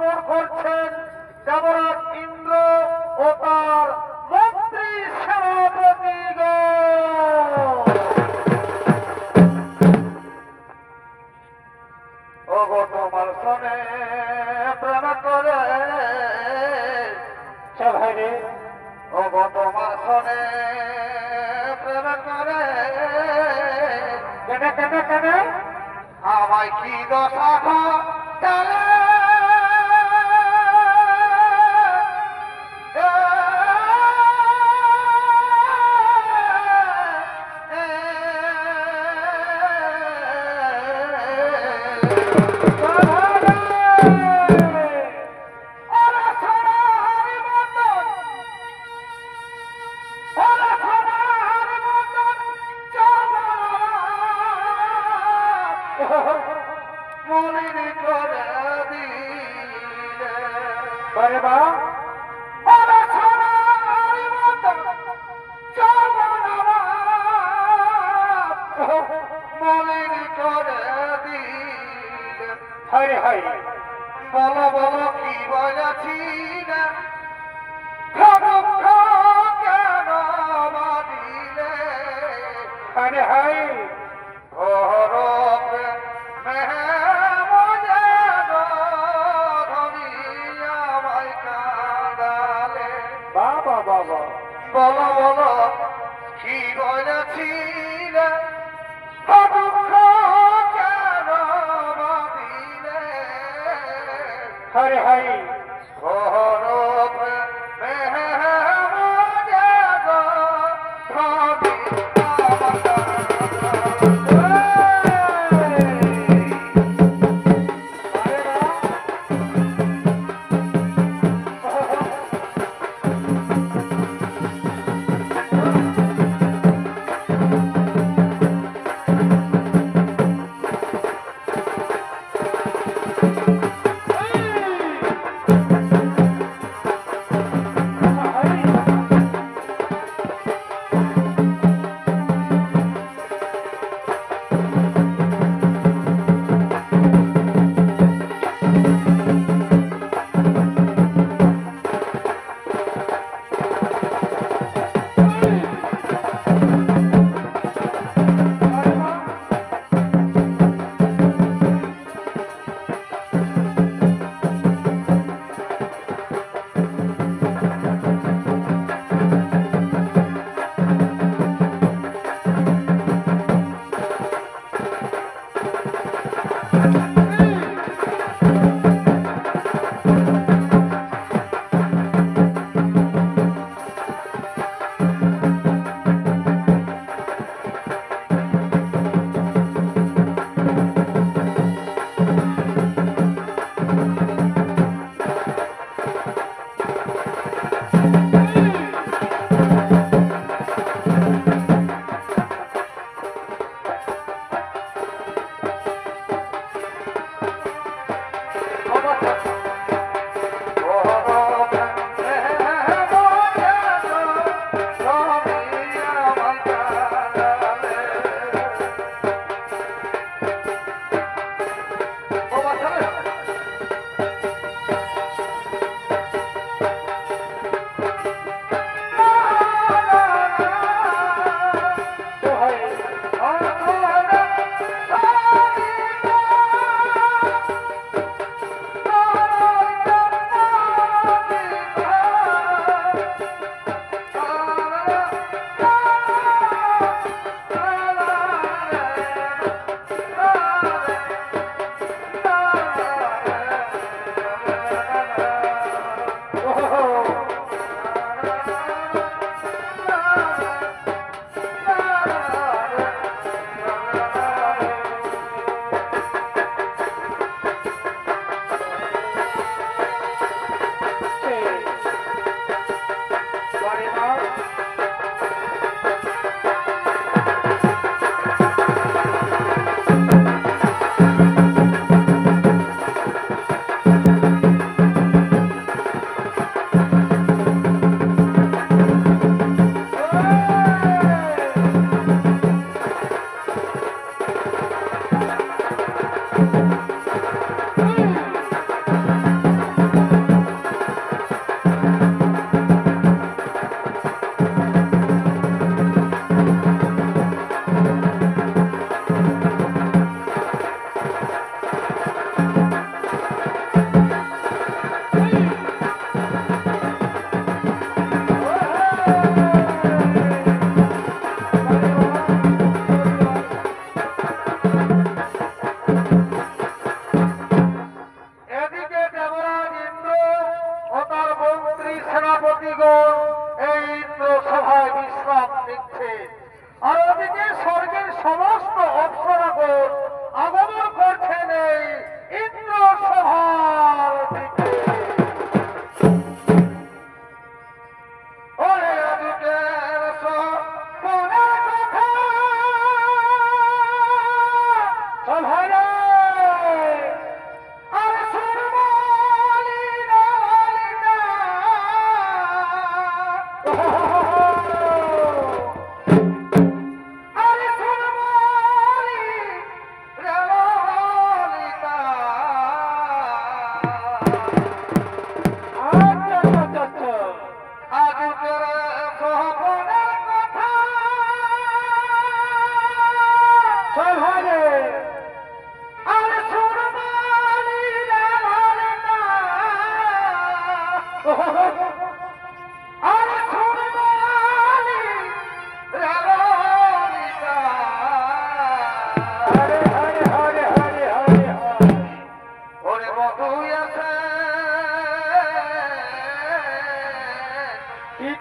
আগমন করছেন দেবরাজ ইন্দ্র ও তার মন্ত্রী সেনাপতিগণ। ও গো তোমার সনে প্রেম করে ভাইরে, ও গো তোমার সনে প্রেম করে কেন কেন কেন আমায় কি দশা চলে বলো বলো কি বলেছি না কেন বাদিলে আরে হাই ঘরক বাবা বাবা বলো বলো কি বলেছি না হরে হরে ঘরক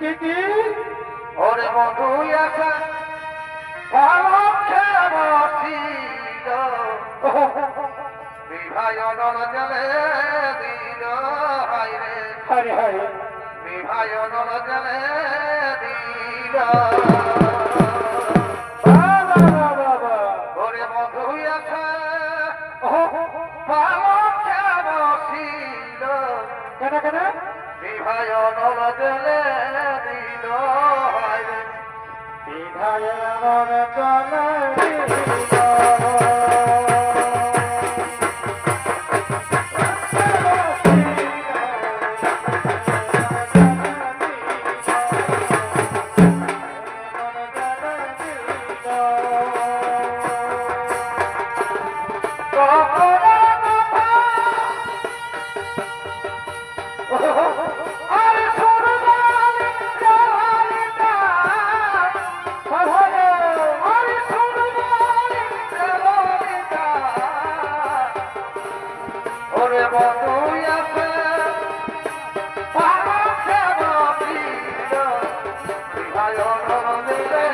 কি ওরে বন্ধু একা ভালো খেয়েছিল বিভায় নল জলে দিল হায় রে হায় হায় বিভায় নল জলে দিল ওরে বন্ধু একা ভালো খেয়েছিল কেন কেন বিভায় নল জলে দিল হায় রে বিধায় আমার চলে ওরে বন্ধু আছে ভালো খেয়েছিল বিভায় নল জলে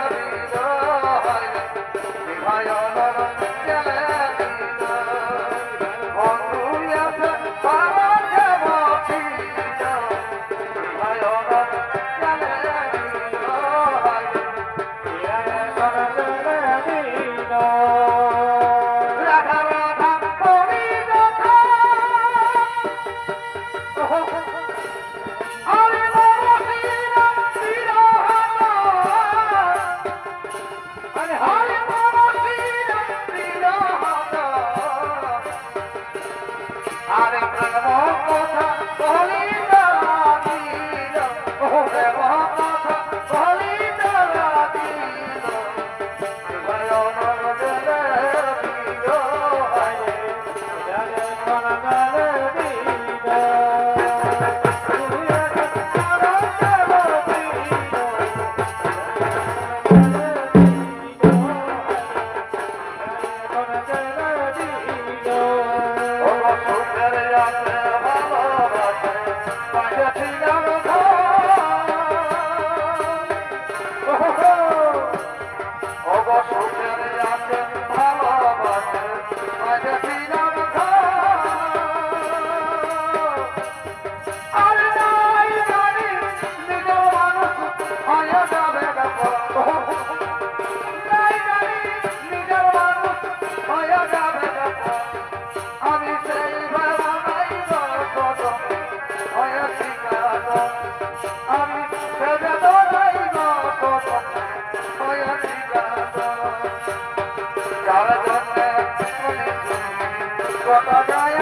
দিল হায় রে বিভায় নল জলে দিল বন্ধু আছে ভালো খেয়েছিল বিভায় নল জলে দিল হায় রে রাধা রাধা করি কথা আরে মরসিরা বিরহত আরে হারে মরসিরা বিরহত আরে প্রেম কথা বলিত লাগিল প্রেম কথা বলিত লাগিল বিভায় নল জলে দিল হায় রে ওগো সুখের আছে ভালোবাসে পাইয়াছিলাম ওগো সুখের আছে ভালোবাসে পাইয়াছিলাম আরে নাই জানি নিজ মানুষ হয়ে যাবে নাই জানি নিজ মানুষ হয়ে যাবে আমি সেই ভাবনাই গত হয়েছি গাত আমি ভেবে দোলাই গত হয়েছি গাত যার জন্যে কত গায়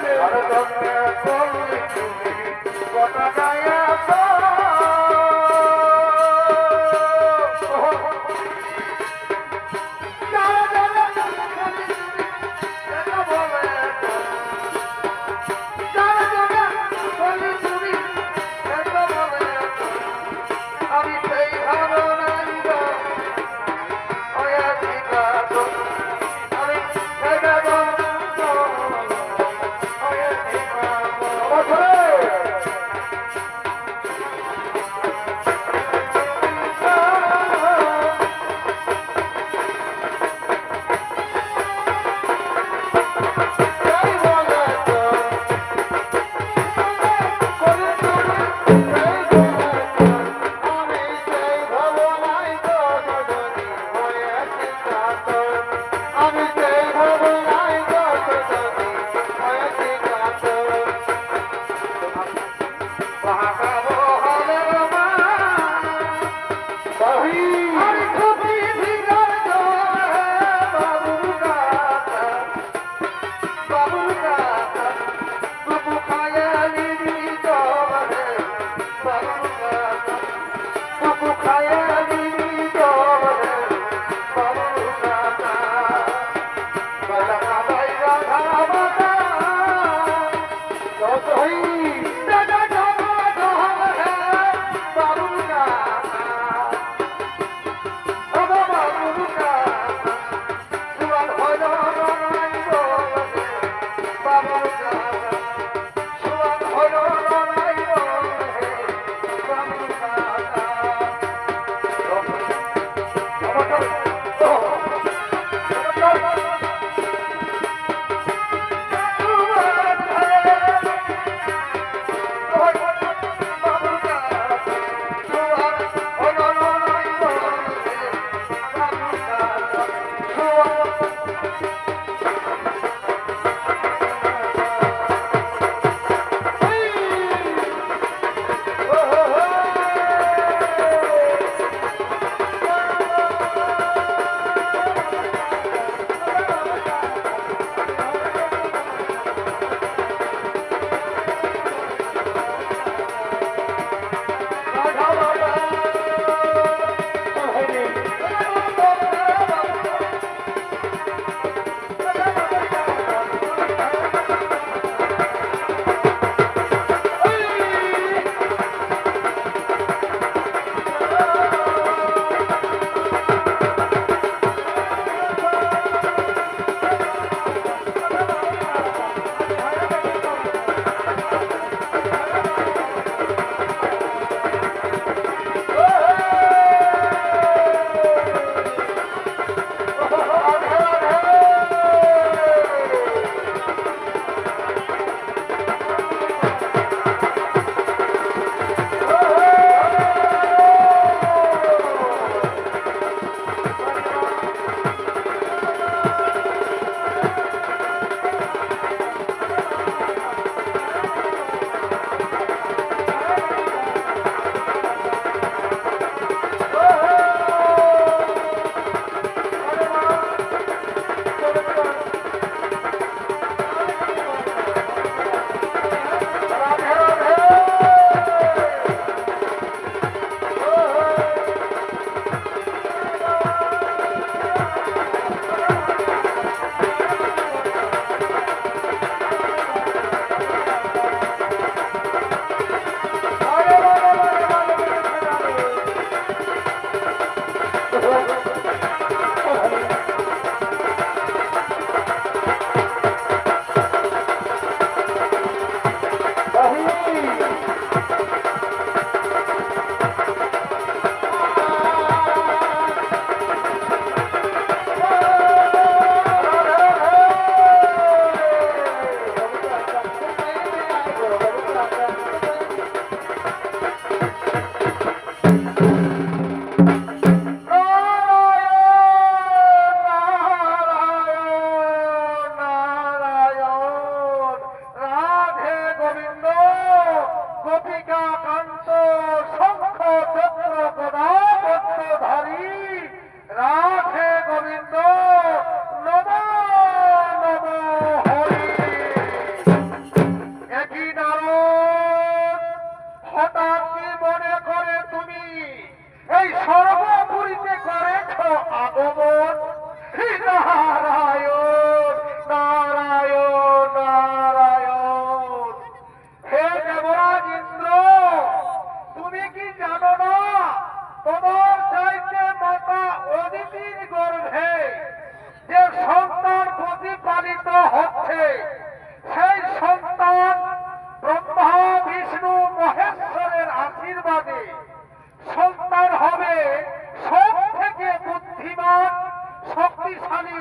যার জন্যে কত গায় আমি সেই ভাবনাই হয়েছি গাত আমি ভেবে হয়েছি গাত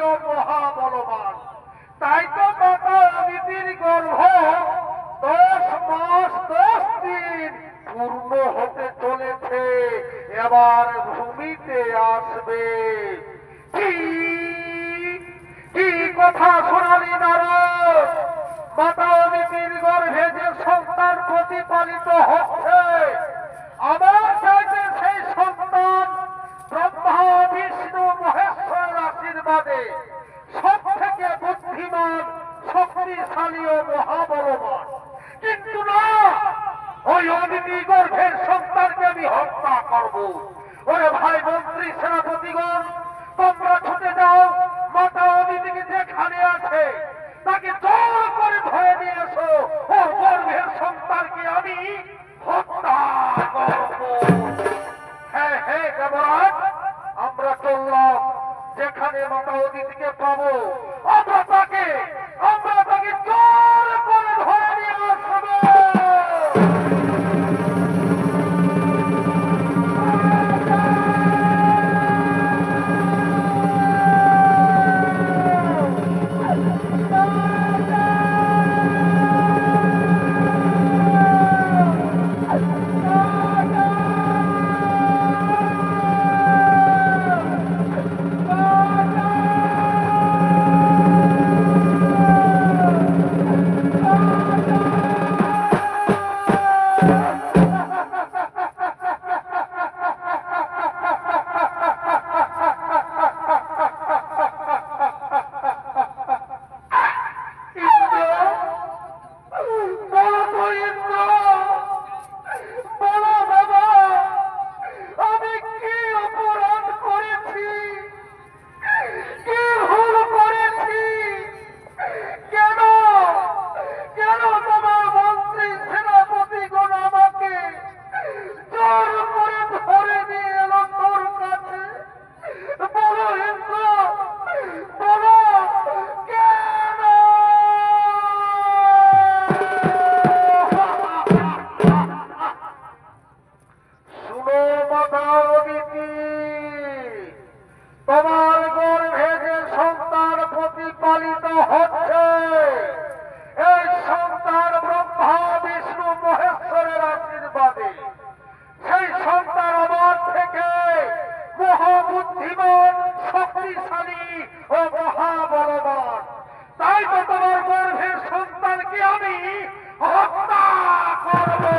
ও মহাবলবান। তাই তো মাতা অদিতির গর্ভ 10 মাস 10 দিন পূর্ণ হতে চলেছে, এবার ভূমিতে আসবে। কি কি কথা শোনালি নারদ? মাতা অদিতির গর্ভে যে সন্তান প্রতিপালিত হচ্ছে, আমার চাইতে সেই সন্তান ব্রহ্মা বিষ্ণু মহেশ্বরের আশীর্বাদে সব থেকে বুদ্ধিমান, শক্তিশালী ও মহাবলবান। কিন্তু না, ওই অদিতি গর্ভের সন্তানকে আমি হত্যা করব। ওরে ভাই মন্ত্রী, সেনাপতিগণ, তোমরা ছুটে যাও, মাতা অদিতিকে যেখানে আছে তাকে জোর করে ধরে নিয়ে এসো। ওর গর্ভের সন্তানকে আমি হত্যা করব। হ্যাঁ হ্যাঁ দেবরাজ, আমরা চললাম। যেখানে মাতা অদিতিকে পাবো আমরা তাকে জোর করে ধরে নিয়ে আসবো। তোমার গর্ভে যে সন্তান প্রতিপালিত হচ্ছে, এই সন্তান ব্রহ্মা বিষ্ণু মহেশ্বরের আশীর্বাদে। সেই সন্তান আমার থেকে মহাবুদ্ধিমান, শক্তিশালী ও মহাবলবান। তাই তো তোমার গর্ভের সন্তানকে আমি হত্যা করব।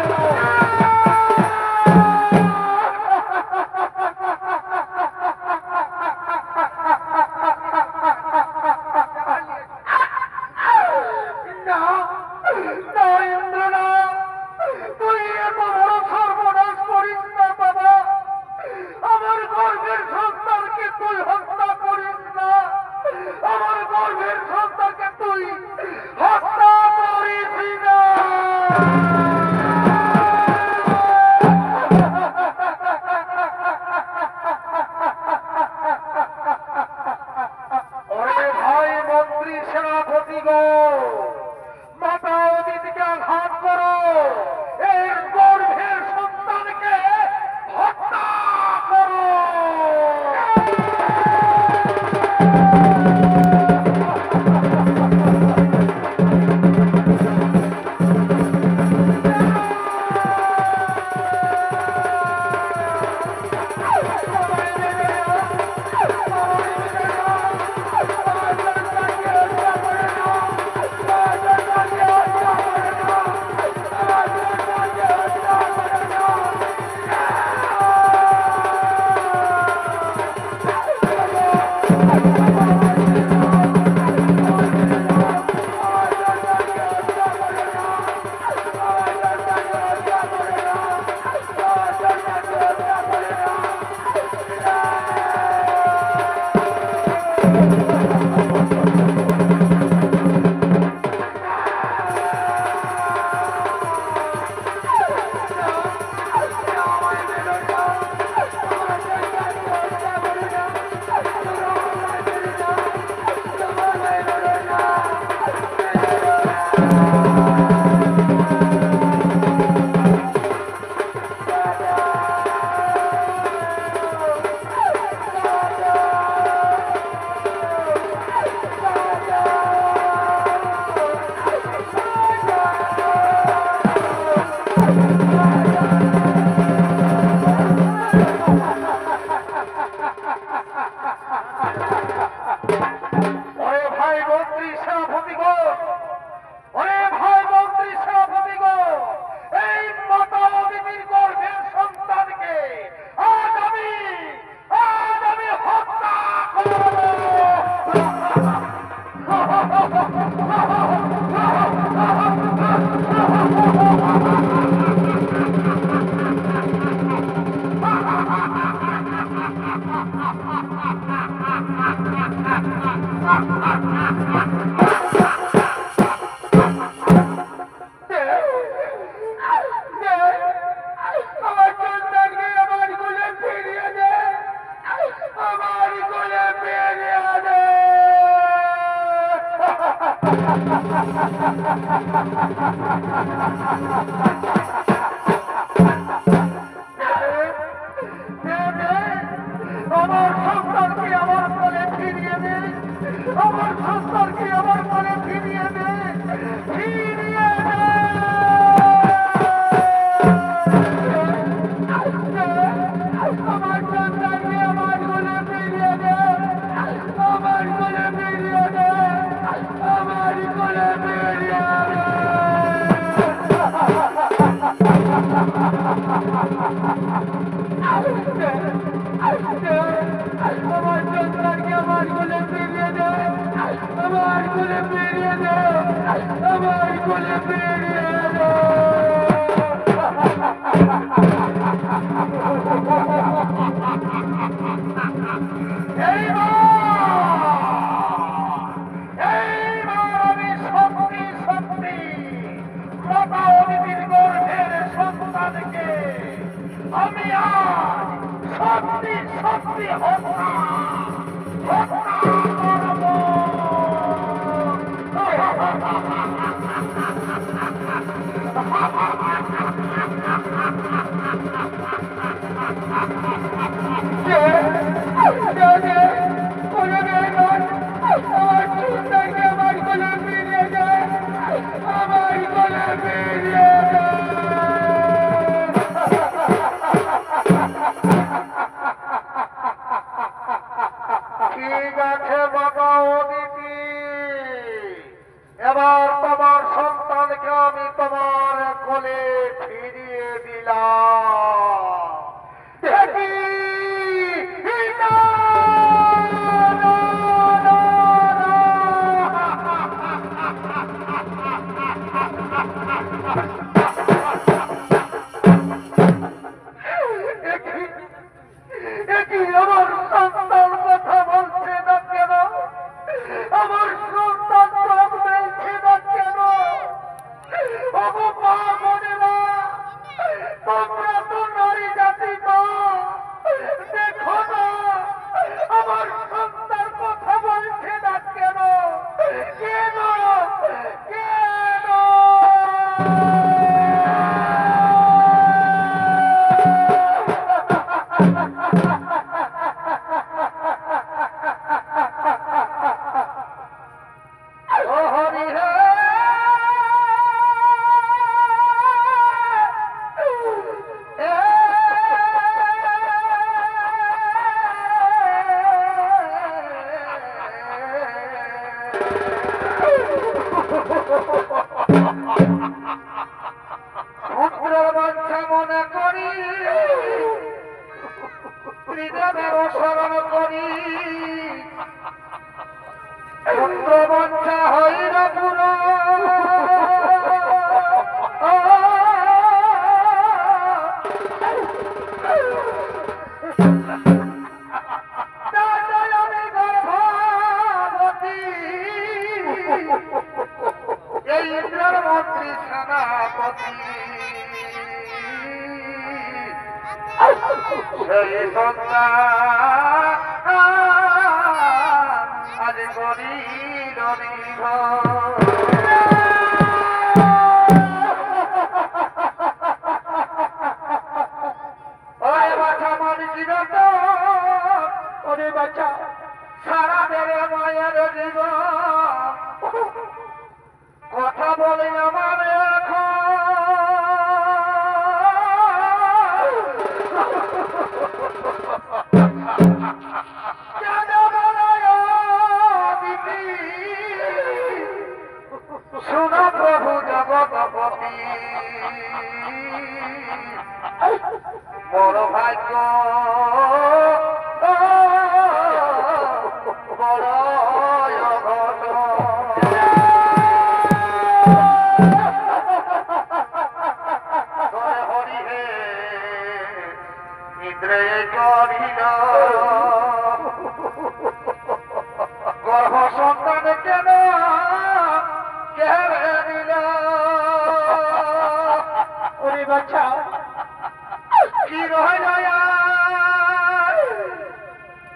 মাতা অদিতিকে আঘাত করো, এই গর্ভের সন্তানকে হত্যা করো। ওরে ভাই মন্ত্রী সেনাপতিগণ, ওরে ভাই মন্ত্রী সেনাপতিগণ, এই মাতা অদিতির গর্ভের সন্তানকে আজ আমি হত্যা করব। আমার সন্তানকে আমার কোলে ফিরিয়ে দে, আমার কোলে ফিরিয়ে দে। আমার সন্তানকে আমার কোলে ফিরিয়ে দে, আমার সন্তানকে আমার কোলে ফিরিয়ে দে, ফিরিয়ে দে। আমার সন্তানকে আমার কোলে ফিরিয়ে দে, আমার কোলে ফিরিয়ে দে, আমার কোলে ফিরিয়ে দে। আমার সন্তানকে আমার কোলে ফিরিয়ে দে, আমার কোলে ফিরিয়ে দে, আমার কোলে ফিরিয়ে দে। এইবার আমি সত্যি সত্যি মাতা অদিতির গর্ভের সন্তানকে আমি আজ সত্যি সত্যি হত্যা করব। আমার সন্তানকে আমার কোলে ফিরিয়ে দে, আমার কোলে ফিরিয়ে দে। ঠিক আছে বাবা অদিতি, এবার তোমার সন্তানকে আমি তোমার কোলে ফিরিয়ে দিলাম। দেখি না, না, না, দেখি আমার সন্তান কথা বলছে না কেন, আমার সন্তান চোখ মেলছে না কেন? ওগো মা বোনেরা, তোমরা তো নারী জাতি না, দেখো না আমার সন্তান কথা বলছে না কেন? কেন কেন? পুত্রের বাঞ্ছা মনে করি, হৃদয়ের স্মরণ করি, পুত্র বাঞ্ছা হইল পুরো। আমি গর্ভবতী, এই ইন্দ্রের মন্ত্রী সেনাপতি, সেই সন্তান আজ গরিব ওরে বাছা মালিকি ওরে বাচ্চা সারা দেবে মায়ের জীবন কথা বলে আমার এখন কেন বলায় ভাগ্য বড় হরি হে ইন্দ্রে করিল গর্ভ সন্তান কেন কেড়ে নিল ওরে বাচ্চা কি রহিল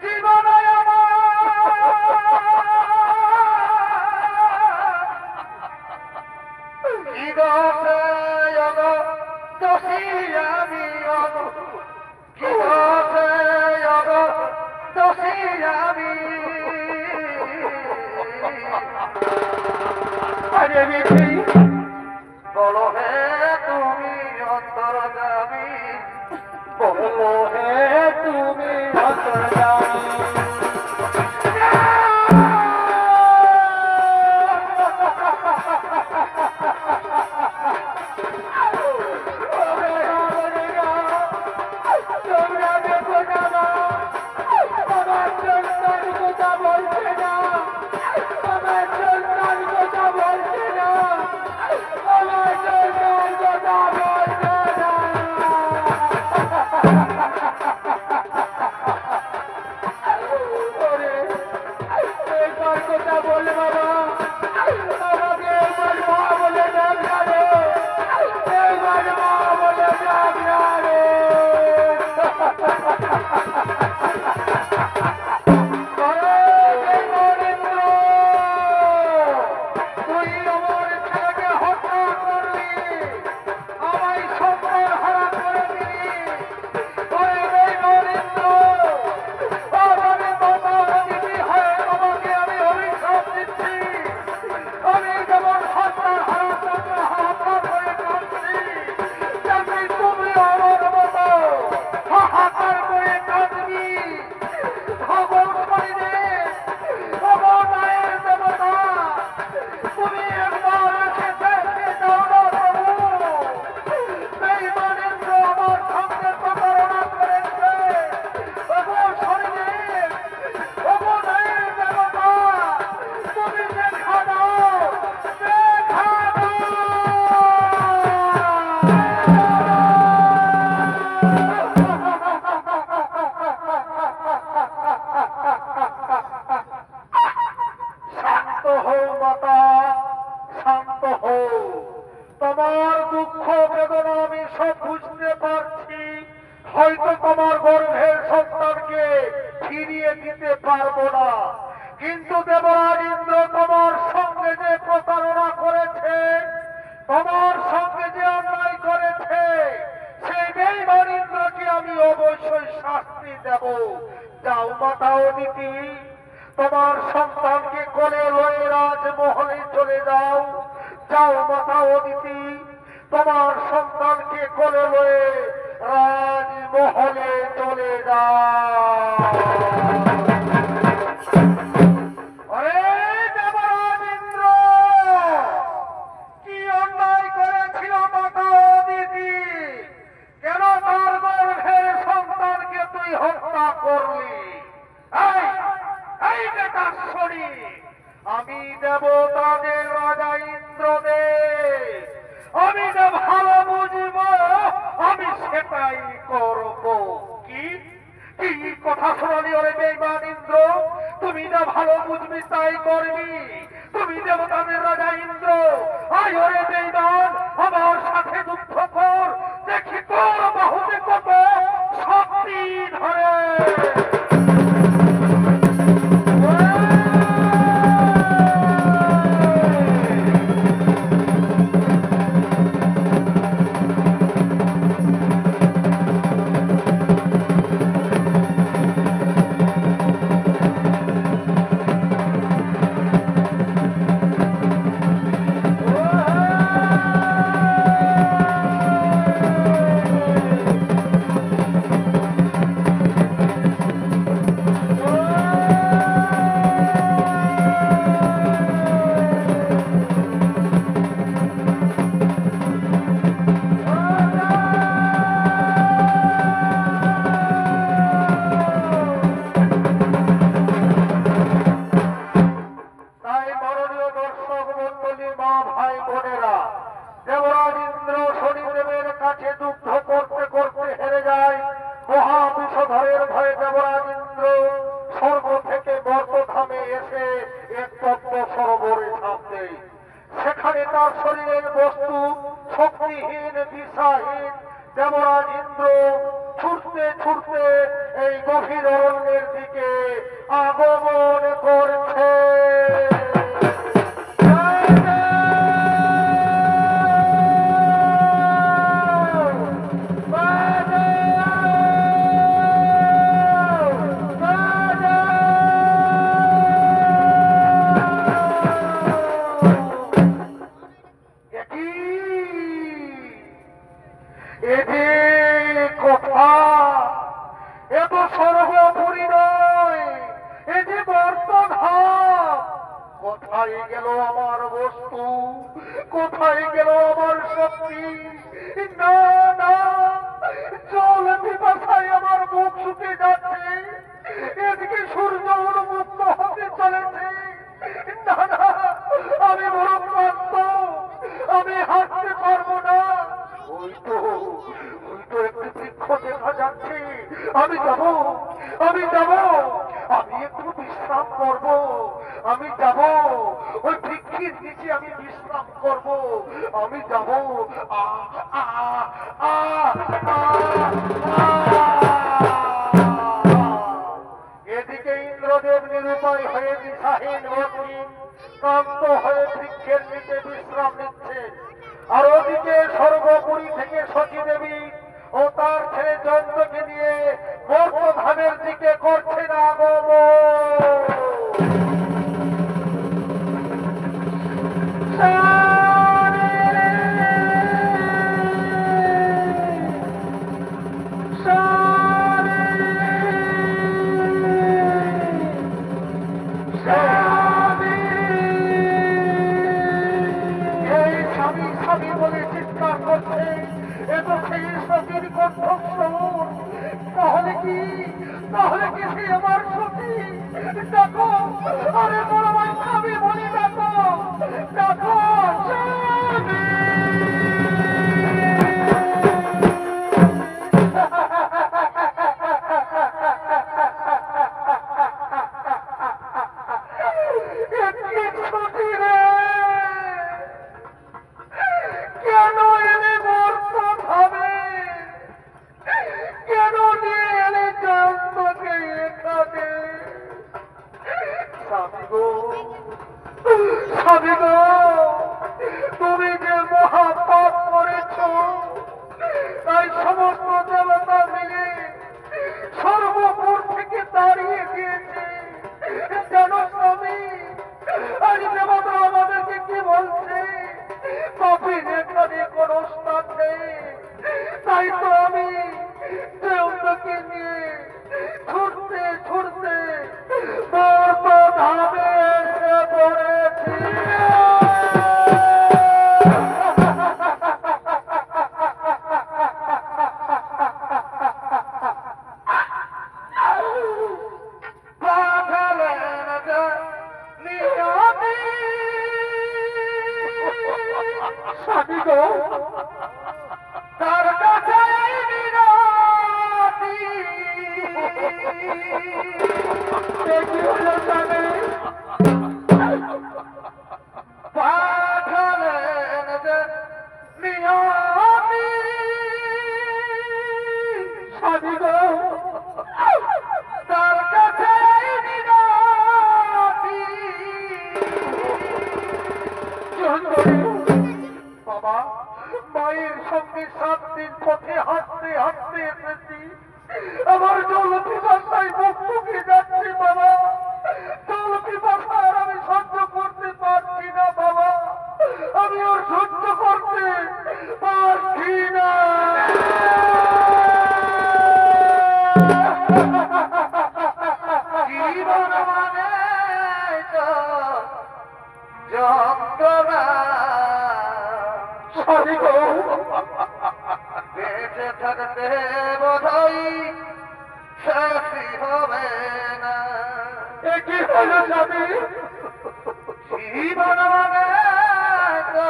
জীবন কি দোষে দোষী আমি কি দোষে দোষী আমি আরে বিধি বলো হে তুমি অন্তর্গামী বলো হে তুমি অন্তর্গামী হয়তো তোমার গর্ভের সন্তানকে ফিরিয়ে দিতে পারবো না, কিন্তু দেবরাজ ইন্দ্র তোমার সঙ্গে যে প্রতারণা করেছে, তোমার সঙ্গে যে অন্যায় করেছে, সেই বেঈমান ইন্দ্রকে আমি অবশ্যই শাস্তি দেব। যাও মাতা অদিতি, তোমার সন্তানকে কোলে লয়ে রাজমহলে চলে যাও। যাও মাতা অদিতি, তোমার সন্তানকে কোলে লয়ে রাজমহলে চলে যাও। আরে দেবরাজ ইন্দ্র কি অন্যায় করেছিল মাতা অদিতি? কেন তার গর্ভের সন্তানকে তুই হত্যা করলি? এই বেটা শনি, আমি দেবতাদের রাজা ইন্দ্রদেব, আমি যে ভালো বুঝব আমি সেটাই করব। কি কি কথা শোনালি ওরে বেঈমান ইন্দ্র? তুমি না ভালো বুঝবি তাই করবি? তুমি দেবতাদের রাজা ইন্দ্র, আয় ওরে বেঈমান আমার সাথে যুদ্ধ কর, দেখি তোর বাহুতে কত শক্তি ধরে। আমার শরীরের বস্তু শক্তিহীন দিশাহীন দেবরাজ ইন্দ্র ছুটতে ছুটতে এই গভীর অরণ্যের দিকে আগমন করছে। কোথায় গেল আমার বস্তু, কোথায় গেল আমার শক্তি? না না, জল পিপাসায় আমার মুখ শুকিয়ে যাচ্ছে, এদিকে সূর্য উন্মুক্ত হতে চলেছে। না না, আমি বড় ক্লান্ত, আমি হাঁটতে পারবো না। ওই তো একটি বৃক্ষ দেখা যাচ্ছে, আমি যাব, আমি যাব, আমি একটু বিশ্রাম করব, আমি যাব ওই বৃক্ষের নিচে, আমি বিশ্রাম করব, আমি যাব। এদিকে ইন্দ্রদেব নিরুপায় হয়ে দিশাহীন বন্দী ক্লান্ত হয়ে বৃক্ষের নিচে বিশ্রাম নিচ্ছে। আর ওদিকে স্বর্গপুরী থেকে সতী দেবী ও তার ছেলে জয়ন্তকে নিয়ে বর্তধামের দিকে করছেন আগমন। তাহলে কি সে আমার সতী? দেখো, আরে বড় ভাই স্বামী বলি, দেখো দেখো কেন এলে মর্ত ভাবে, কেন নিয়ে এলে জয়ন্তকে এখানে? স্বামী গো, স্বামী গো, তুমি যে মহাপাপ করেছ, তাই সমস্ত দেবতা মিলে সর্বপুর থেকে দাঁড়িয়ে দিয়েছে। জানো স্বামী, আজ দেবতা আমাদেরকে কি বলছে? পাপীর এখানে কোনো স্থান নেই। তাই তো আমি দেবতাকে নিয়ে ছুটতে ছুটতে বর্তধামে এসে পড়েছি। স্বামী গো, তার কাছে বিরাটি দেখি হলো স্বামী, পাঠালেন যে নিয়তি। স্বামী গো, তার কাছে বিরাটি। বাবা, মায়ের সঙ্গে 7 দিন পথে হাঁটতে হাঁটতে এসেছি, আমার জল পিপাসায় মুখ শুকিয়ে যাচ্ছে বাবা। জল পিপাসা আর আমি সহ্য করতে পারছি না বাবা, আমি ওর সহ্য করতে পারছি না। জীবন মানে তো যন্ত্রণা, স্বামী গো, বেঁচে থাকতে বোধহয় শেষই হবে না। এ কি হলো স্বামী? জীবন মানে তো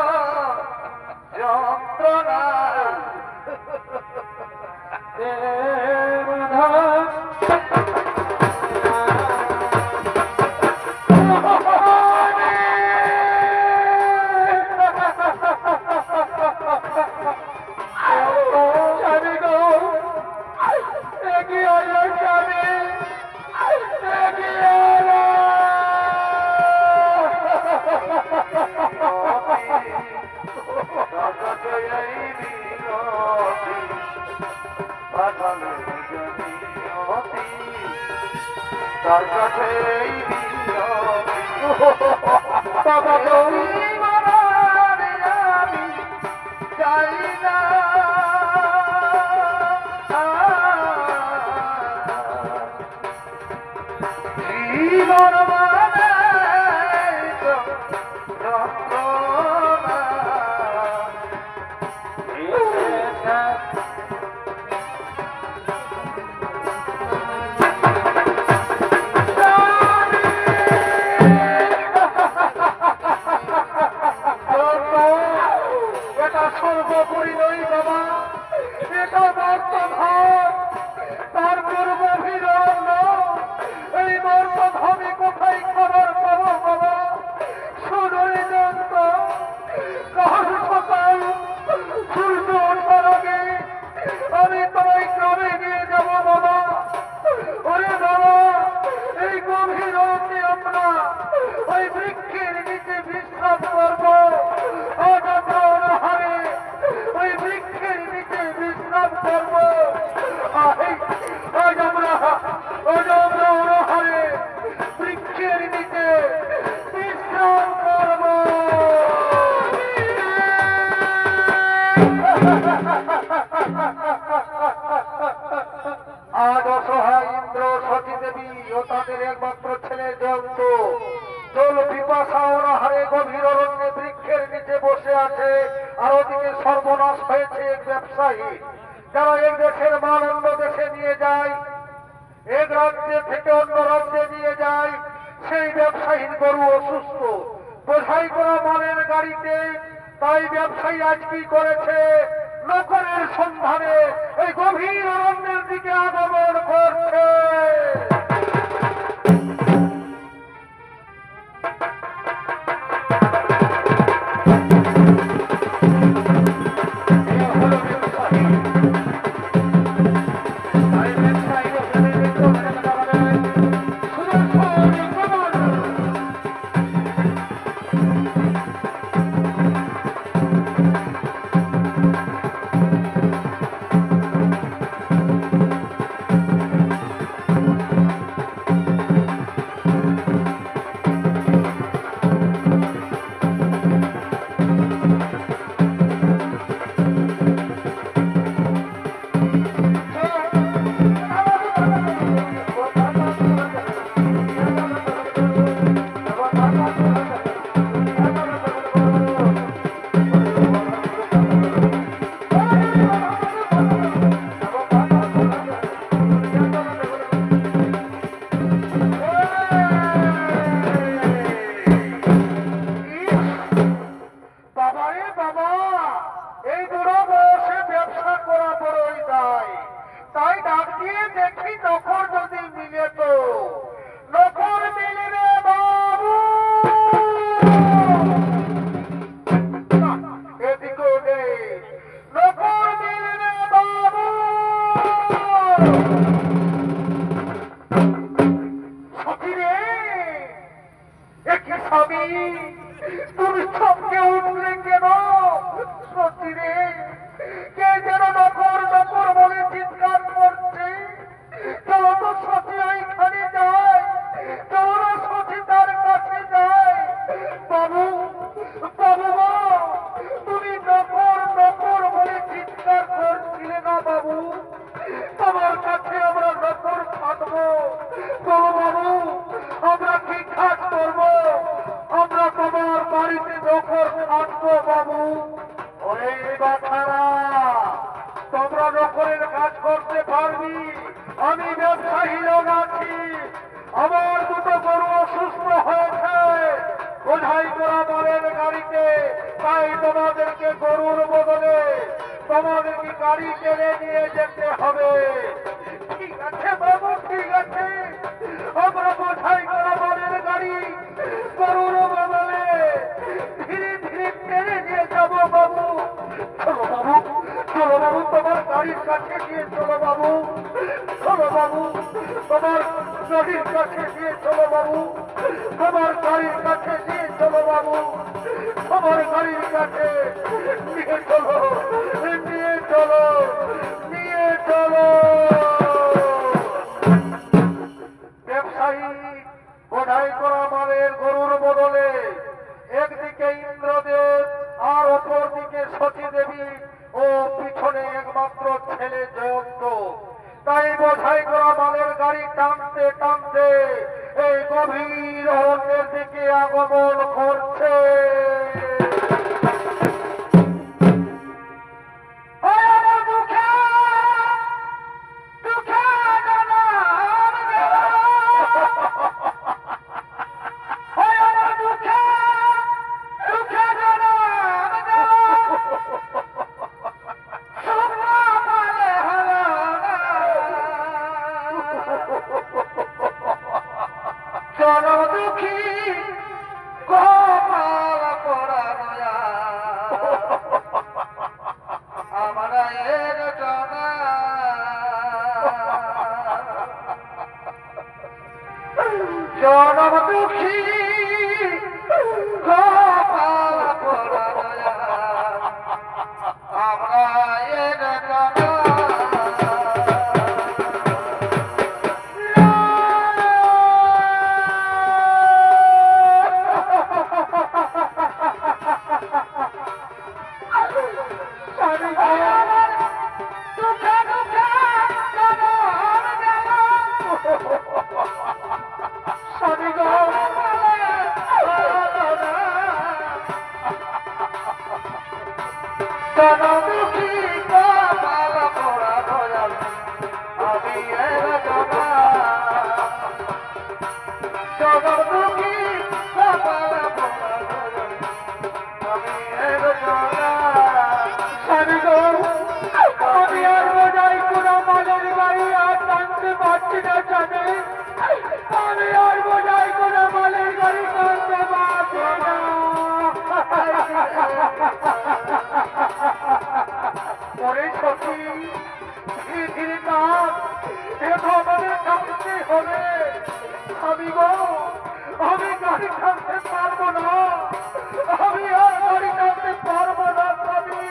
যন্ত্রণা, এই বাবা তুমি মারারে আমি চাই না জীবন মানে যন্ত্রণা এটা সর্বোপরি নই বাবা, এটা বর্তমান তার পূর্বভিরণ্য। এই বর্তমানে কোথায় খবর পাবো বাবা? শুনুই যন্ত্র কাল সকাল সূর্য ওঠার আগে আমি তোমায় গ্রামে নিয়ে যাবো বাবা। ওরে বাবা, এই গভীর রাতে আমরা ওই বৃক্ষের নিচে বিশ্রাম করবো। আজ আমরা অনাহারে ওই বৃক্ষের নিচে বিশ্রাম করবো। আজ আমরা অনাহারে বৃক্ষের নিচে বিশ্রাম করবো। আজ অসহায় ইন্দ্র সতী দেবী ও তাদের একমাত্র ছেলে জয়ন্ত জল পিপাসা অনাহারে গভীর অরণ্যে বৃক্ষের নিচে বসে আছে। আর ওদিকে সর্বনাশ হয়েছে এক ব্যবসায়ী, যারা এক দেশের মাল অন্য দেশে নিয়ে যায়, এক রাজ্যে থেকে অন্য রাজ্যে নিয়ে যায়। সেই ব্যবসায়ীর গরু অসুস্থ, বোঝাই করা মালের গাড়িতে। তাই ব্যবসায়ী আজ কি করেছে? নকরের সন্ধানে এই গভীর অরণ্যের দিকে আগমন করছে। তুমি সবকে উঠলে কেন? সত্যি রে, কে যেন নকর নকর বলে চিৎকার করছে। চলো তো সত্যি ওইখানে যায়, চলো না সত্যি তার কাছে যায়। বাবু বাবু গো, তুমি নকর নকর বলে চিৎকার করছিলে না বাবু? তোমার কাছে আমরা নকর থাকবো। চলো বাবু, আমরা কি কাজ করবো? আমরা তোমার বাড়িতে নকর থাকবো বাবু। ওরে বাচ্চারা, তোমরা নকরের কাজ করতে পারবি, আমি ব্যবসায়ী লোক আছি। আমার দুটো গরু অসুস্থ হয়েছে বোঝাই করা মালের গাড়িতে, তাই তোমাদেরকে গরুর বদলে তোমাদেরকে গাড়ি টেনে নিয়ে যেতে হবে। ঠিক আছে বাবু, ঠিক আছে, আমরা বোঝাই করা মালের গাড়ি গরুর বদলে ধীরে ধীরে টেনে নিয়ে যাবো বাবু। চলো বাবু, চলো বাবু, তোমার গাড়ির কাছে গিয়ে চলো বাবু। চলো বাবু, তোমার গাড়ির কাছে গিয়ে চলো বাবু। তোমার গাড়ির কাছে গিয়ে চলো বাবু। তোমার গাড়ির কাছে নিয়ে চলো, নিয়ে চলো, নিয়ে চলো। ব্যবসায়ী বোঝাই করা মালের গরুর বদলে একদিকে ইন্দ্রদেব আর অপর দিকে সতী দেবী ও পিছনে একমাত্র ছেলে জয়ন্ত। তাই বোঝাই করা মালের গাড়ি টানতে টানতে এই গভীর অরণ্যের দিকে আগমন করছে। জনদুঃখী গোপাল পরানয়া আমরা এর জনা জনদুঃখী গোপাল পরানয়া আমরা এর জনা। জনদুঃখী গোপাল পরানয়া আমি এর জনা। জনদুঃখী গোপাল পরানয়া আমি এর জনা। আমি আর বোঝাই কোনো মালের গাড়ি আর টানতে পারছি না স্বামী। আমি আর বোঝাই কোনো মালের গাড়ি টানতে পারছি না। পরে সখী ধীরে ধীরে কাজ দেখো আমাদের টানতে হবে। আমি গো আমি গাড়ি টানতে পারবো না, আমি আর গাড়ি টানতে পারবো না স্বামী।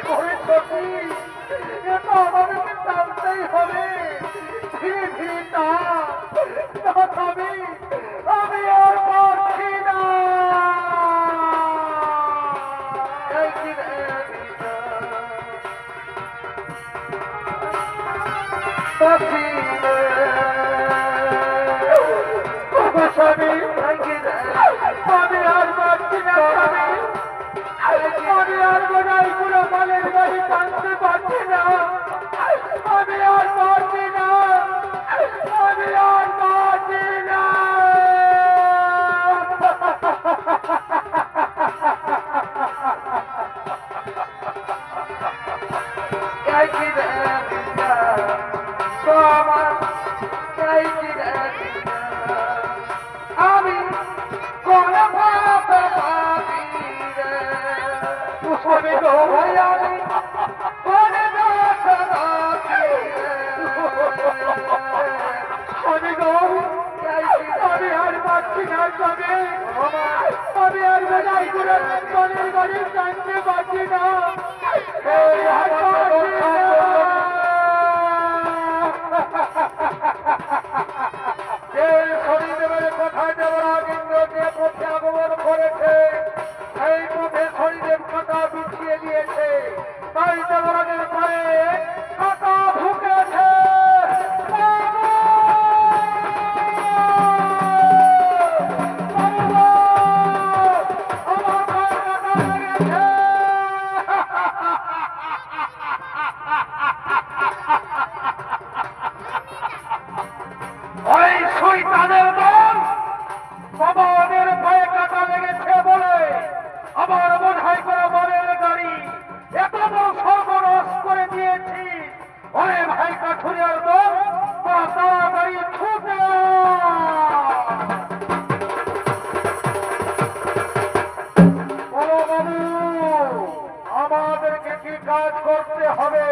পরে সখী এটা আমাদেরকে টানতেই হবে। ধীরে ধীরে টান স্বামী, আমি আর পারছি না। এই কি রে স্বামী আমি আর পারছি না স্বামী। আমি আর বোঝাই কোনো মালের গাড়ি টানতে পারছি না। আমি আর পারছি না, আমি আর পারছি না। আমি কোন পাপে পাপী রে, স্বামী গো আমি কোন দোষ দোষী রে। স্বামী গো আমি আর পারছি না স্বামী। আমি আর বোঝাই করে মালের গাড়ি টানতে পারছি না। এই আমার যে শনিদেবের কথায় দেবরাজ ইন্দ্র যে পথে আগমন করেছে সেই পথে শনিদেব কাঁটা বিছিয়ে দিয়েছে। তাই দেবরাজের পায়ে কাঁটা ঢুকেছে। আমার পায়ে কাঁটা লেগেছে। ওই শয়তানের দল বাবাদের পায়ে কাটা লেগেছে বলে আমার বোঝাই করা মালের গাড়ি এত বড় সর্বনাশ করে দিয়েছি। ওরে ভাই কাঠুরিয়ার দল তোরা তাড়াতাড়ি ছুটে বলো বাবু আমাদেরকে কি কাজ করতে হবে।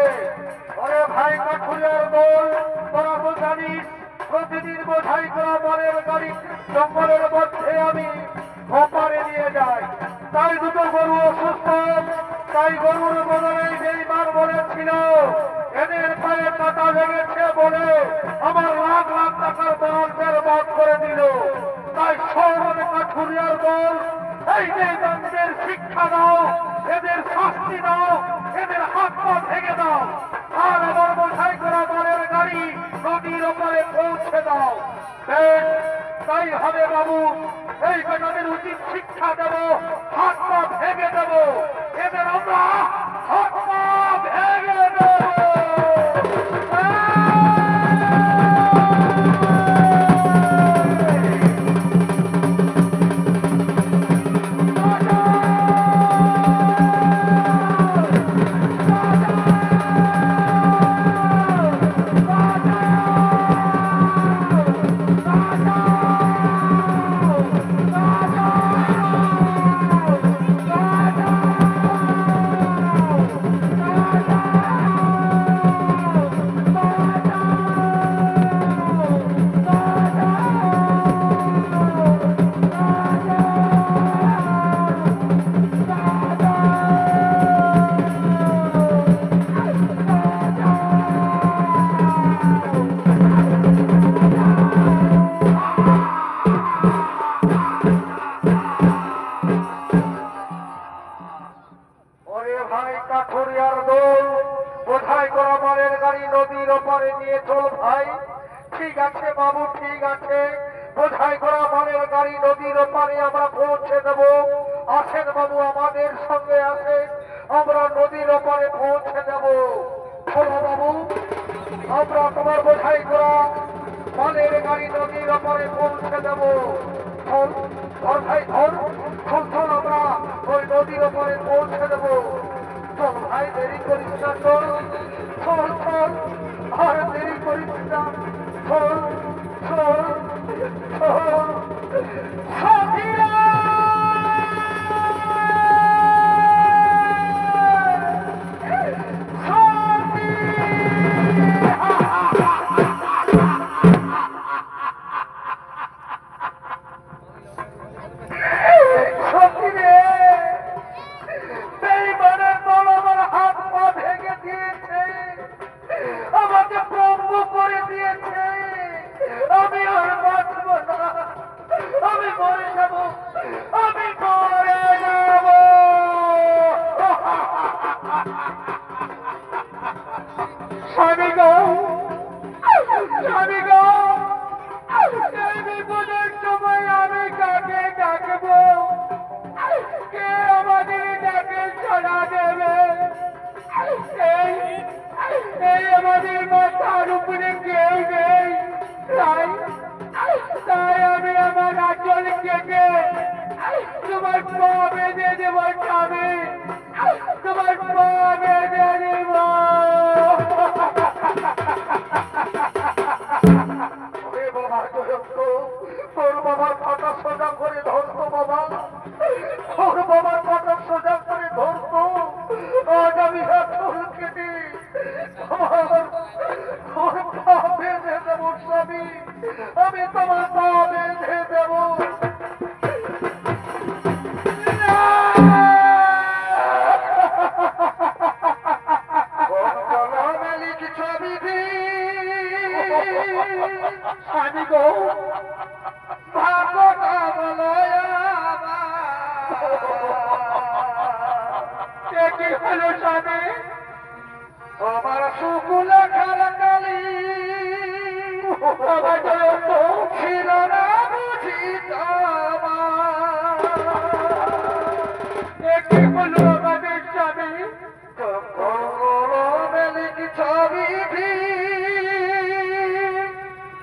ওরে ভাই কাঠুরিয়ার দল তোরা তো জানিস প্রতিদিন বোঝাই করা মালের গাড়ি জঙ্গলের মধ্যে এই বেঈমানদের শিক্ষা দাও, এদের শাস্তি দাও, এদের হাত পা ভেঙে দাও, আর আমার বোঝাই করা মালের গাড়ি নদীর ওপারে পৌঁছে দাও। বেশ, তাই হবে বাবু। এই বেটাদের উচিত শিক্ষা দেব, হাত পা ভেঙে দেব, এদের আমরা হাত পা ভেঙে দেব। কাঠুরিয়ার দোল বোঝাই করা মালের গাড়ি নদীর ওপারে নিয়ে চল ভাই। ঠিক আছে বাবু, ঠিক আছে, বোঝাই করা মালের গাড়ি নদীর ওপারে আমরা পৌঁছে দেব। আসেন বাবু, আমাদের সঙ্গে আসেন, আমরা নদীর ওপারে পৌঁছে দেব। চলো বাবু, আমরা তোমার বোঝাই করা মালের গাড়ি নদীর ওপারে পৌঁছে দেব। চল ধর ভাই, ধর, চল চল, আমরা ওই নদীর ওপারে পৌঁছে দেব। চল ভাই, দেরি করিস না, চল চল চল, আর দেরি করিস না, চল চল চল। সাথীরা, আমাদের মাথার উপরে কেউ নেই, তাই আমি আমার আচল কেটে তোমার পা বেঁধে দেব, স্বামী, তোমার পা বেঁধে দেব। তোর বাবার পাটা সোজা করে ধরতো বাবা, তোর বাবার পাটা সোজা করে ধরতো। আজ আমি চুল কেটে তোর পা বেঁধে দেবো স্বামী, আমি তোমার পা বেঁধে দেবো। স্বামী গো, ভাগটা বলো কি হলো স্বামী? আমার শুকুল খালাকালি ছিল না বুঝি কি হলো আমাদের স্বামী? মেলিক ছবি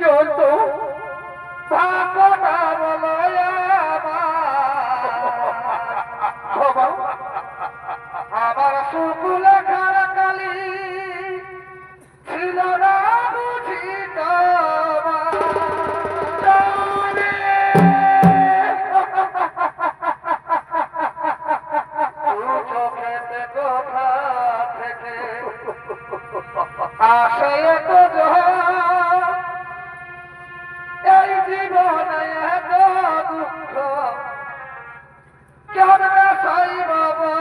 চলতো, ভাগটা বলো আমার শুকুল খালাকালি ছিল না বুঝি চোখেতে কথা থেকে আসে এত এই জীবনে এত দুঃখ কেন সাই বাবা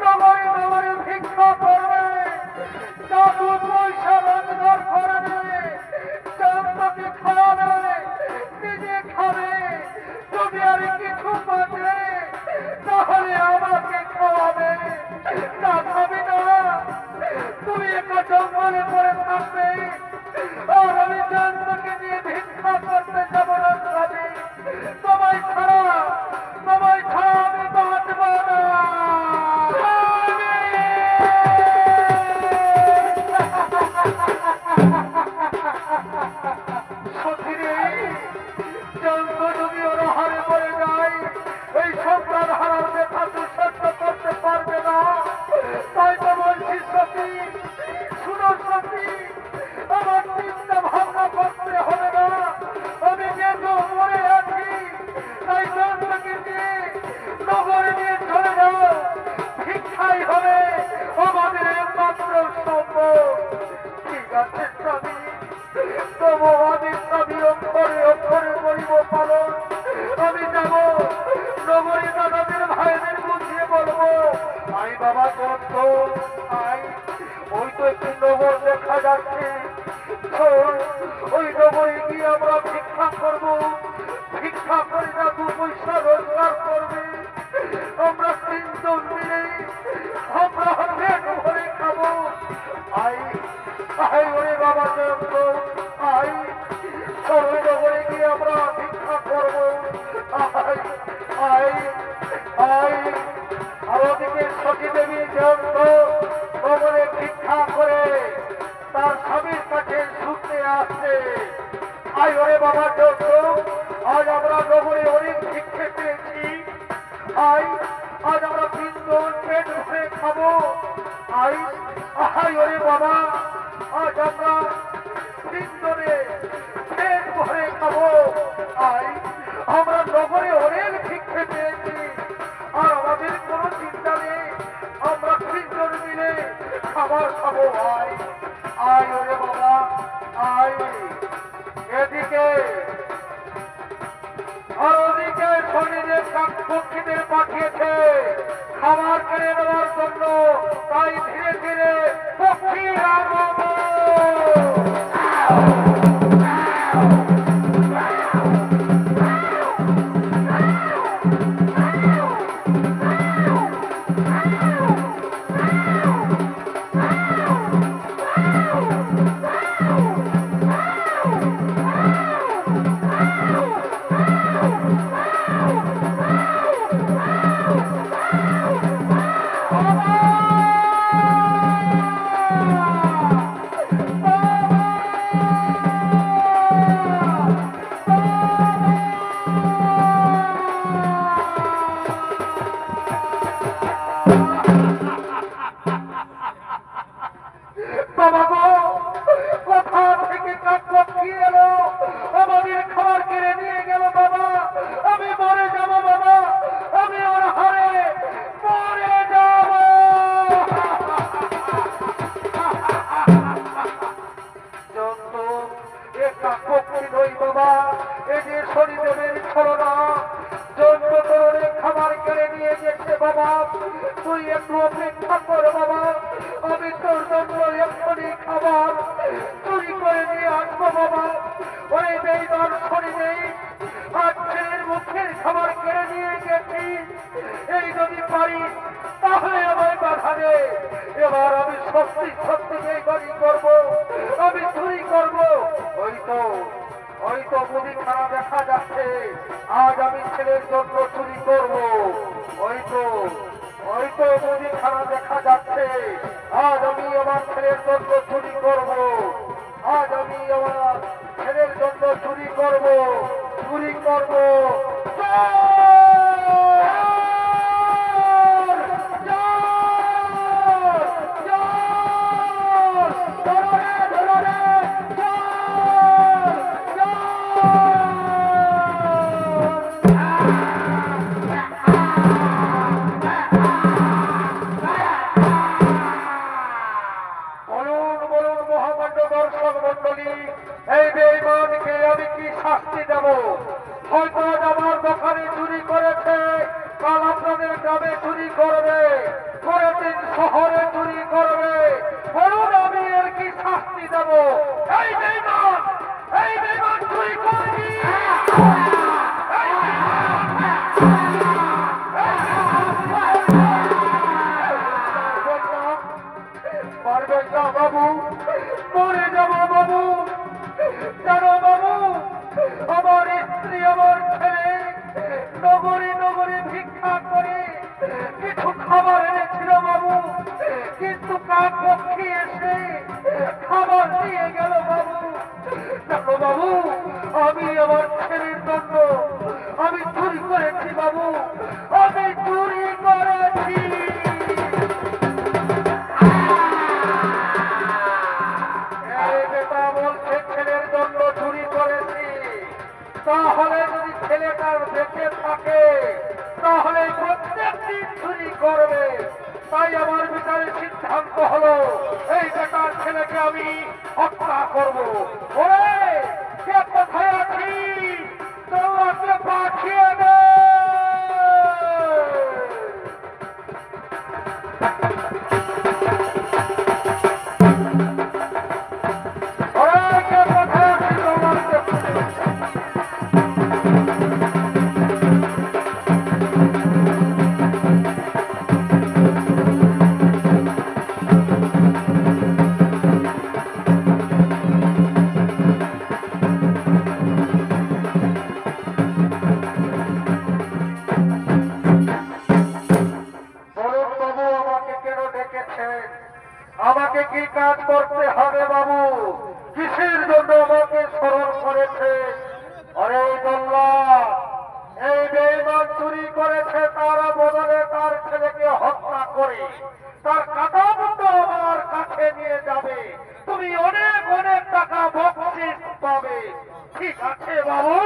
নগরে নগরে ভিক্ষা করবে, টাকা পয়সা রোজগার করবে, জনতাকে খাওয়াবে, নিজে খাবে, যদি আর কিছু বাঁচে তাহলে আমাকে খাওয়াবে। না খাবে না, তুমি একটা জঙ্গলে পড়ে থাকবে, আর আমি জনতাকে নিয়ে ভিক্ষা করতে যাবো না। তোমায় ছাড়া আমি বাঁচব না। সত্যিরে জন্ম যদি ওরা হারে পড়ে যায়, এই সন্তান হারার ব্যথা তুই সহ্য করতে পারবে না। তাই তো বলছি সত্যি, শুনো সত্যি, আমার চিন্তা ভাবনা করতে হবে না। আমি যেহেতু মরে আছি, তাই জন্মকে নিয়ে নগরে নিয়ে চলে যাও। ভিক্ষাই হবে আমাদের একমাত্র সম্ভব। ঠিক আছে স্বামী, তবু আমি স্বামী অক্ষরে অক্ষরে করিব পালন। আমি যাব নগরী দাদাদের ভাইদের বুঝিয়ে বলবো, আই বাবা জন্ম আই, ওই তো একটি নগর দেখা যাচ্ছে, ওই নগরে গিয়ে আমরা ভিক্ষা করবো। ভিক্ষা করে না দু পয়সা রোজগার করবে, আমরা তিনজন মিলে আমরা পেট ভরে খাবো। আই আই ওরে বাবা জন্ম আই, ওই নগরে গিয়ে আমরা ভিক্ষা করবো। আই আই আই আর ওদিকে সতী দেবী জন্ম নগরে ভিক্ষা করে তার স্বামীর কাছে ছুটতে আসছে। আই ওরে বাবা জন্ম, আজ আমরা নগরে অনেক ভিক্ষে পেয়েছি। আই আজ আমরা তিনজন পেট ভরে খাবো। আই আই ওরে বাবা, আজ আমরা তিনজনে পেট ভরে খাবো। আই আমরা নগরে অনেক ভিক্ষে পেয়েছি, আর আমাদের কোনো চিন্তা নেই, আমরা তিনজন মিলে খাবার খাবো। আই আই ওরে বাবা আই, এদিকে আর ওদিকে শরীরে পক্ষীদের পাঠিয়েছে খাবার কেড়ে নেওয়ার জন্য। তাই ধীরে ধীরে পক্ষীর আগমন। বাবা গো, কোথা থেকে কাক পক্ষী এলো, আমাদের খাবার কেড়ে নিয়ে গেল। বাবা আমি মরে যাব, বাবা আমি ওর হারে মরে যাব। জন্তু এ কাক পক্ষী নই বাবা, এ যে শরীরের ছলনা। জন্তু তোর খাবার কেড়ে নিয়ে গেছে বাবা, তুই একটু অপেক্ষা কর বাবা, আমি তোর জন্য এক্ষুনি খাবার চুরি করে নিয়ে আসবো বাবা। ওই বেইমান শরীরে আজ ছেলের মুখের খাবার কেড়ে নিয়ে গেছি, এই যদি পারি তাহলে আমায় বাধা দে। এবার আমি সত্যি সত্যি বেইমানি করবো, আমি চুরি করবো। ওই তো মুদিখানা দেখা যাচ্ছে, আজ আমি ছেলের জন্য চুরি করবো। ওই তো মুদিখানা দেখা যাচ্ছে, আজ আমি আমার ছেলের জন্য চুরি করব। আজ আমি আমার ছেলের জন্য চুরি করব। এই বেঈমানকে আমি কি শাস্তি দেব? হয়তো আমার দোকানে তাই আমার বিচারের সিদ্ধান্ত হলো এই বেটার ছেলেকে আমি হত্যা করব। ওরে কে কোথায় আছি তোমাকে পাঠিয়ে দে। ওরে কে কোথায় আছি তোমাকে আমাকে কি কাজ করতে হবে বাবু? কিসের জন্য আমাকে স্মরণ করেছে? আরে জল্লাদ, এই বেঈমান চুরি করেছে, তার বদলে তার ছেলেকে হত্যা করে তার কাটামুন্ড আমার কাছে নিয়ে যাবে। তুমি অনেক অনেক টাকা বকশিশ পাবে। ঠিক আছে বাবু,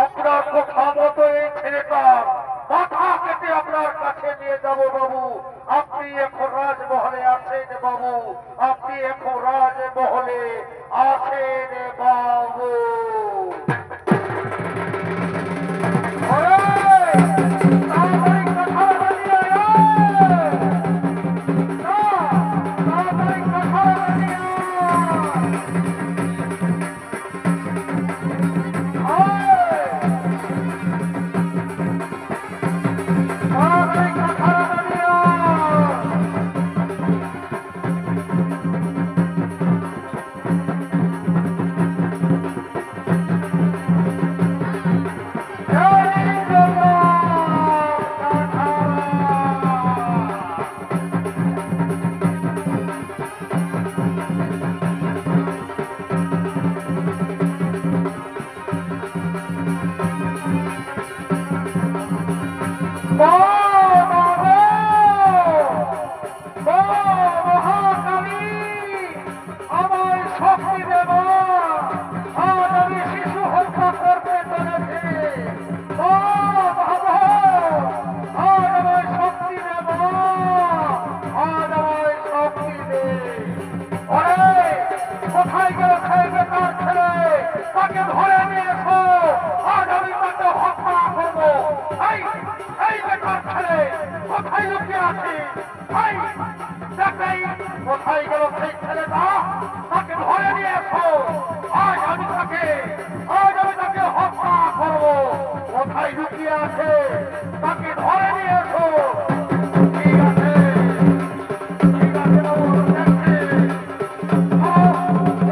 আপনার কথা মতো এই ছেলেটার মাথা কেটে আপনার কাছে নিয়ে যাব বাবু। আপনি এখন রাজমহলে আছেন বাবু, আপনি এখন রাজমহলে আছেন বাবু। কোথায় গেল সেই বেকার ছেলে? তাকে ধরে নিয়ে এসো, আজ আমি তাকে হত্যা করবো। এই বেকার ছেলে কোথায় লুকিয়ে আছে? কোথায় গেল সেই ছেলেটা? তাকে ধরে নিয়ে এসো, আজ আমি তাকে হত্যা করবো। কোথায় লুকিয়ে আছে? তাকে ধরে নিয়ে এসো। ঠিক আছে, ঠিক আছে বাবু, দেখছি।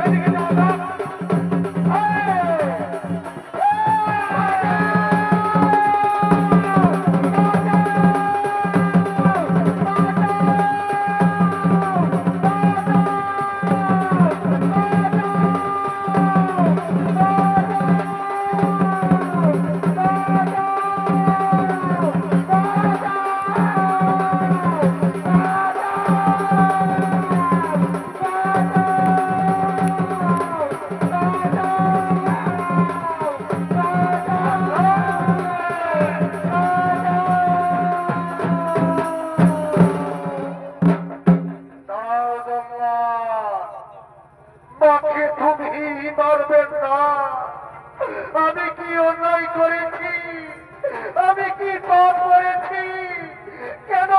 এদিকে যাও যাক। মাকে তুমি মারবেন না। আমি কি অন্যায় করেছি? আমি কি পাপ করেছি? কেন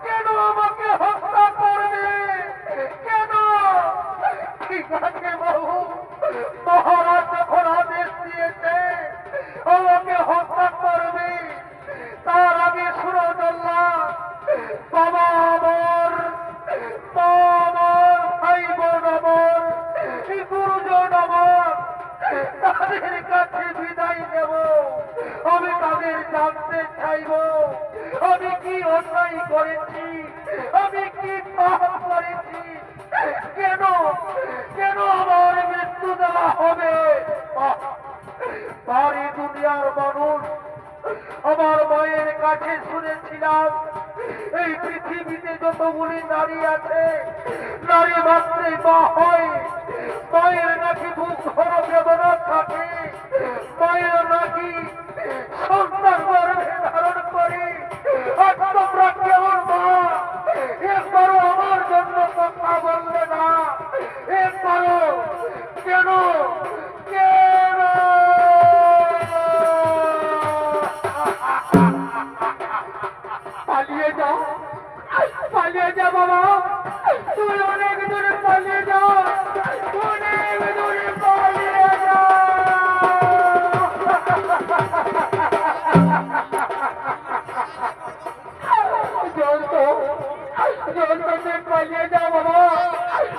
কেন আমাকে হত্যা করবে? কেন? ঠিক আছে বাবু, মহারাজ যখন আদেশ দিয়েছে আমাকে হত্যা করবে, তার আগে শুনো জল্লাদ, বাবা আমার, মা আমার, ভাই বোন আমার, গুরুজন আমার, তাদের কাছে বিদায় দেব। আমি তাদের জানতে চাইব আমি কি অন্যায় করেছি, আমি কি পাপ করেছি, কেন কেন আমার মৃত্যু দেওয়া হবে? তারই দুনিয়ার মানুষ, আমার মায়ের কাছে শুনেছিলাম এই পৃথিবীতে যতগুলি নারী আছে, নারী মাত্রই মা হয়। মায়ের নাকি বুক ভরা বেদনা থাকে, মায়ের নাকি সন্তান গর্ভে ধারণ করে। আর তোমরা কেমন মা? পালিয়ে যা বাবা, তুই অনেক দূরে পালিয়ে যা, অনেক দূরে পালিয়ে যা। জল তো তুই পালিয়ে যা বাবা,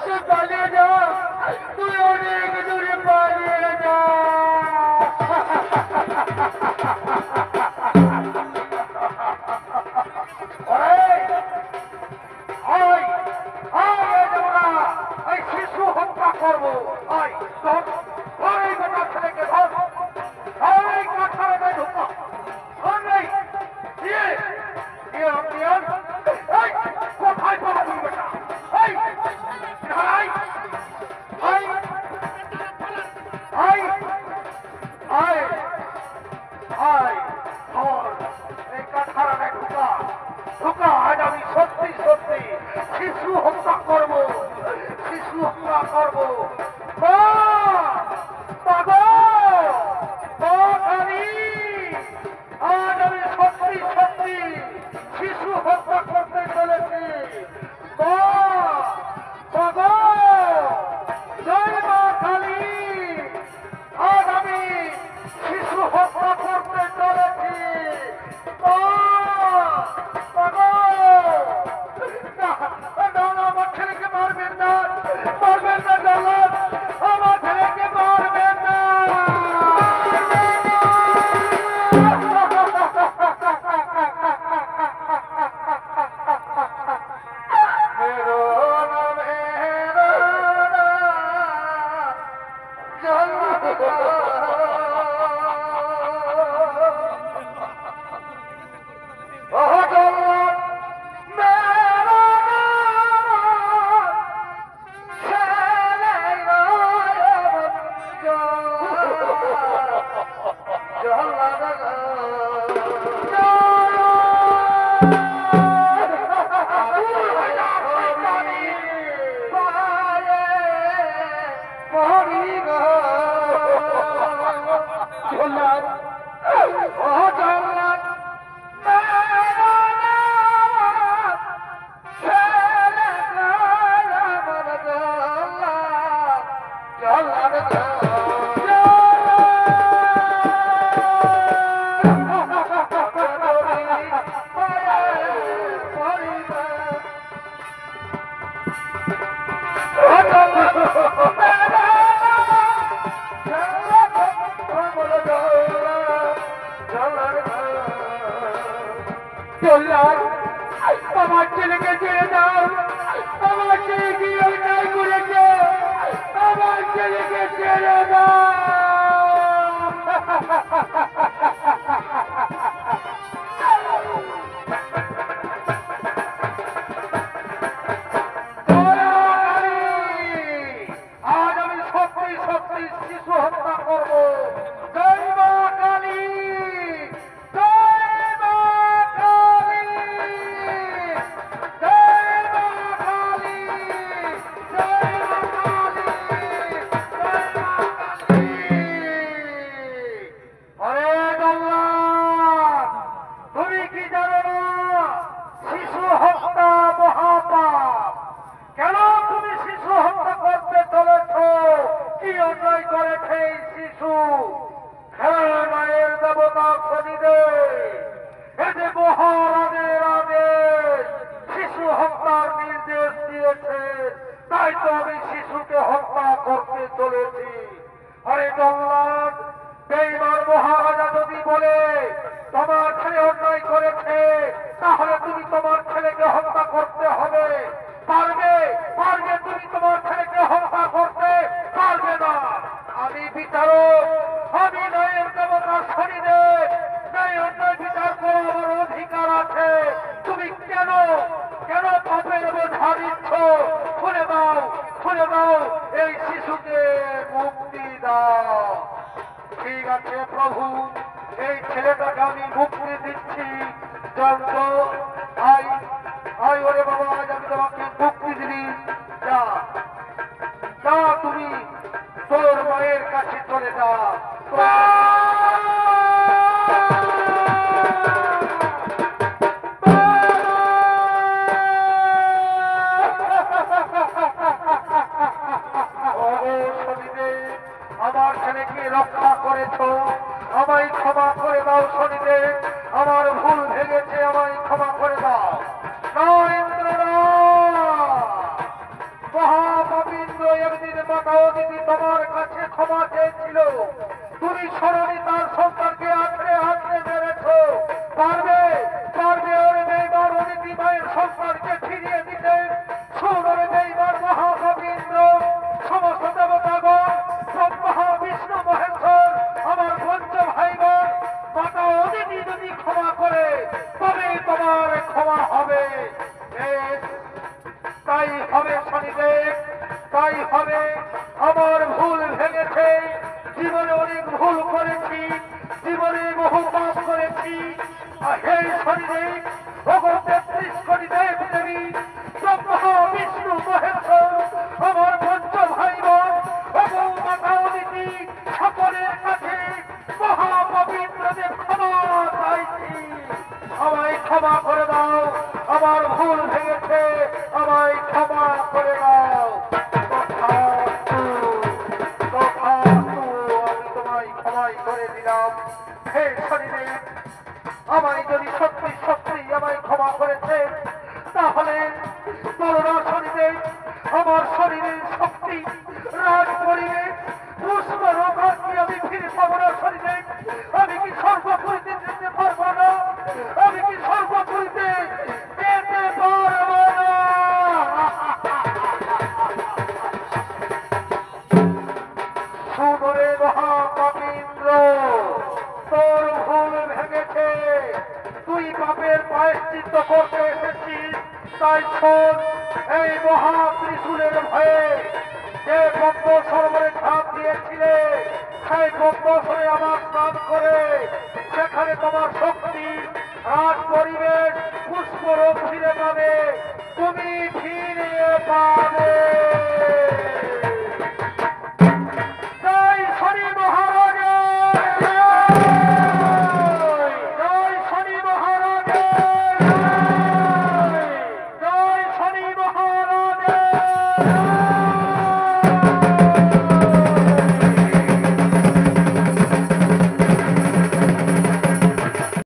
তুই পালিয়ে যা, তুই অনেক দূরে পালিয়ে যা। শিশু হত্যা করবো, ছেলেকে ধর, কাঠারে ঢুকা, কোথায় পাবো তুমি বেটা? আজ আমি সত্যি সত্যি শিশু হত্যা করবো, শিশু হত্যা করবো। আজ আমি সত্যি সত্যি শিশু হত্যা করতে চলেছি। জয় মা কালী, আজ আমি শিশু হত্যা করতে চলেছি। আমার ছেলেকে মারবেন না, মারবেন না জল্লাদ, আমার ছেলেকে মারবেন না। আমার ছেলেকে ছেড়ে দাও, আমার ছেলে কি অন্যায় করেছে, আমার ছেলেকে ছেড়ে দাও। আজ আমি সত্যি সত্যি শিশু হত্যা করবো। জয় মা কালী, জয় মা কালী, জয় মা কালী, জয় মা কালী, জয় মা কালী। আরে জল্লাদ, তুমি কি জানো না শিশু হত্যা মহাপাপ? কেন তুমি শিশু হত্যা করতে চলেছ? কি অন্যায় করেছে এই শিশু? খেলার মায়ের দেবতা শনিদেব এই যে মহারাজের আদেশ, শিশু হত্যার নির্দেশ দিয়েছে, তাই তো আমি শিশুকে হত্যা করতে চলেছি। আরে জল্লাদ, এইবার মহারাজা যদি বলে তোমার ছেলে অন্যায় করেছে, তাহলে তুমি তোমার ছেলেকে হত্যা করতে হবে। পারবে পারবে তুমি তোমার ছেলেকে হত্যা করতে পারবে না। আমি বিচারক, আমি ন্যায়ের দেবতা শনিদেব, ন্যায় অন্যায় বিচার করার আমার অধিকার আছে। তুমি কেন কেন পাপের বোঝা দিচ্ছ? খুলে দাও, খুলে দাও, এই শিশুকে মুক্তি দাও। ঠিক আছে প্রভু, এই ছেলেটাকে আমি মুক্তি দিচ্ছি। যন্ত্র আই আই, ওরে বাবা, আজ আমি তোমাকে মুক্তি দিলি। যা যা, তুমি তোর মায়ের কাছে চলে যা। তাই শোন, এই মহা ত্রিশূলের ভয়ে যে পদ্ম সরোবরে ঝাঁপ দিয়েছিলে, সেই পদ্ম সরে আমার স্নান করে সেখানে তোমার শক্তি আর পরিবেশ পুষ্পরূপ ফিরে পাবে।